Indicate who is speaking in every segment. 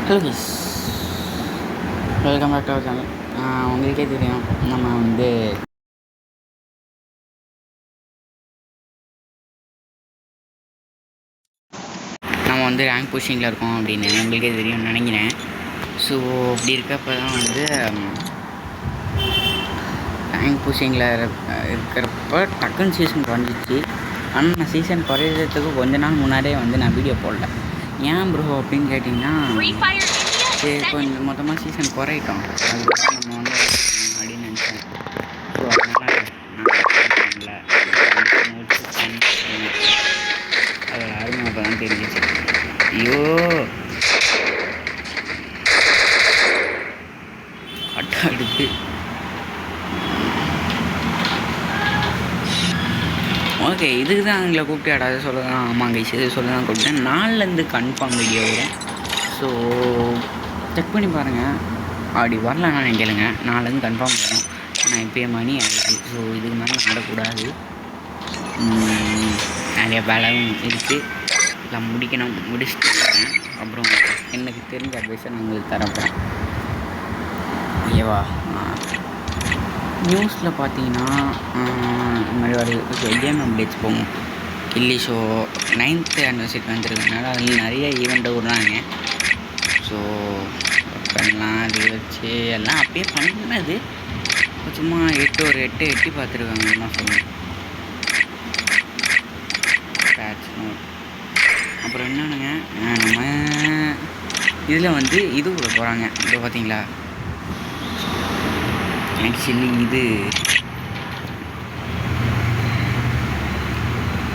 Speaker 1: Hello guys, welcome back to our channel. உங்களுக்கே தெரியும், நம்ம ரேங்க் புஷிங்கில் இருக்கோம் அப்படின்னு உங்களுக்கே தெரியும்னு நினைக்கிறேன். ஸோ அப்படி இருக்கப்போ தான் ரேங்க் புஷிங்கில் இருக்கிறப்ப டக்குன்னு சீசன் குறைஞ்சிச்சு. ஆனால் நான் சீசன் குறையிறதுக்கு கொஞ்ச நாள் முன்னாடியே நான் வீடியோ போடல. ஏன் ப்ரோ அப்படின்னு கேட்டிங்கன்னா, சரி கொஞ்சம் மொத்தமாக சீசன் குறையிட்டோம், அதுக்கப்புறம் நம்ம அப்படின்னு நினச்சேன். ஸோ அதனால் அதோட அருமை அப்போ தான் தெரிஞ்சிச்சு. ஐயோ அட்டா எடுத்து ஓகே, இதுக்கு தான் அவங்கள கூப்பிட்டு அடாது சொல்ல தான். ஆமாங்க, இது சொல்ல தான் கூப்பிட்டேன். நாலுலேருந்து கன்ஃபார்ம் வீடியோ வரும். ஸோ செக் பண்ணி பாருங்கள். அப்படி வரலன்னா நான் கேளுங்க, நாலுலேருந்து கன்ஃபார்ம் வரும். ஆனால் இப்போயே மணி ஆகிடுச்சு. ஸோ இதுக்கு மேலே ஆடக்கூடாது. நிறைய வேலையும் இருக்குது, எல்லாம் முடிக்கணும். முடிச்சுட்டு வரேன். அப்புறம் எனக்கு தெரிஞ்ச அட்வைஸை நான் உங்களுக்கு தரப்போகிறேன். ஓகேவா? நியூஸில் பார்த்தீங்கன்னா இந்த மாதிரி ஒரு கேம் அப்டேட்ஸ் போகும். கில்லி ஷோ 9th anniversary வந்துருக்கனால அதில் நிறைய ஈவெண்ட்டை விடுறாங்க. ஸோ பண்ணலாம், அது வச்சு எல்லாம் அப்படியே பண்ணினது. சும்மா எட்டி பார்த்துருக்காங்கன்னு தான் சொல்லணும். அப்புறம் என்னென்னுங்க, நம்ம இதில் இது விட போகிறாங்க. இப்போ பார்த்தீங்களா, ஆக்சுவலி இது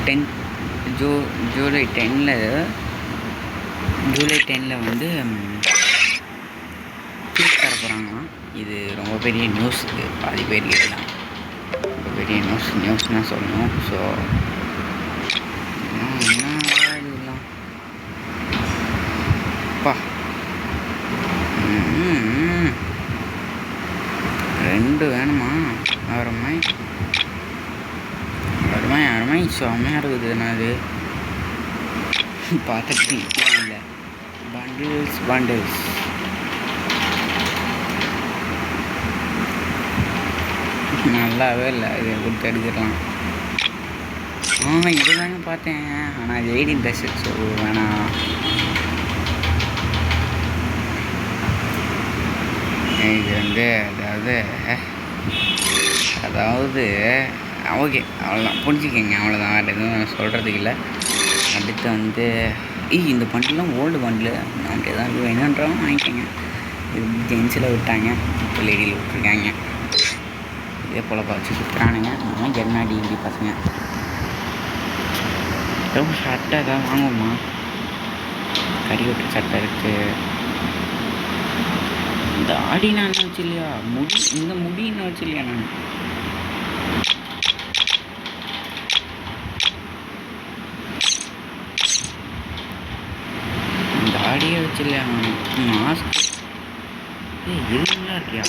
Speaker 1: 10 ஜூலை 10ல் தர போகிறாங்களாம். இது ரொம்ப பெரிய நியூஸ். இது பாதி பேர் கேட்கலாம், ரொம்ப பெரிய நியூஸ்னால் சொல்லணும். ஸோ இதெல்லாம் பா 2 வேணுமா? அருமை செம்மையாக இருக்குதுண்ணா. அது பார்த்துட்டு இல்லை, பண்டில்ஸ் நல்லாவே இல்லை. இதை கொடுத்து எடுத்துக்கலாம். இது தாங்க பார்த்தேன். ஆனால் இது 18 ப்ளஸ். ஸோ வேணாம். இது அதாவது ஓகே, அவ்வளோதான், புரிஞ்சுக்கங்க. அவ்வளோதான், வேறு எதுவும் சொல்கிறதுக்கு இல்லை. அடுத்து இந்த பண்டிலாம் ஓல்டு பண்டில். நமக்கு எதாவது வேணுன்றவங்க வாங்கிக்கோங்க. இது ஜென்ஸில் விட்டாங்க, இப்போ லேடியில் விட்டுருக்காங்க. இதே போல் பார்த்து சுற்றுறானுங்க. நம்ம ஜெர்னாடி இப்படி பசங்க ரொம்ப சட்டை எதாவது வாங்குவோமா? கறி வெட்டுற சட்டை இருக்குது. இந்த ஆடி நான் வச்சு இல்லையா, இந்த முடின்னு வச்சு இல்லையா, நான் இந்த ஆடியே வச்சு இல்லையா, மாஸ்க் எதுலாம் இருக்கியா?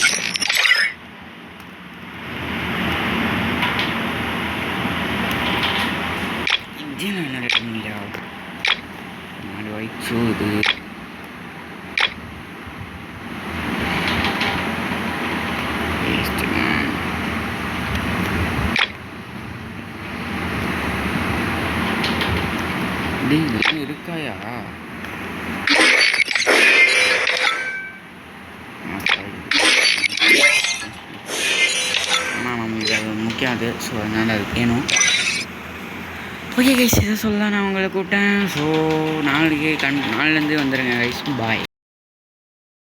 Speaker 1: இது என்ன ரேட் இல்லையா? ஒயிட் ஷூ இது இருக்காயா? ஆனால் நம்மளுக்கு அது முக்கியம். ஸோ அதனால் அது வேணும். ஓகே கைஸ், இதை சொல்ல நான் உங்களை கூப்பிட்டேன். ஸோ நாளைலேருந்து வந்துடுங்க கைஸ். பாய்.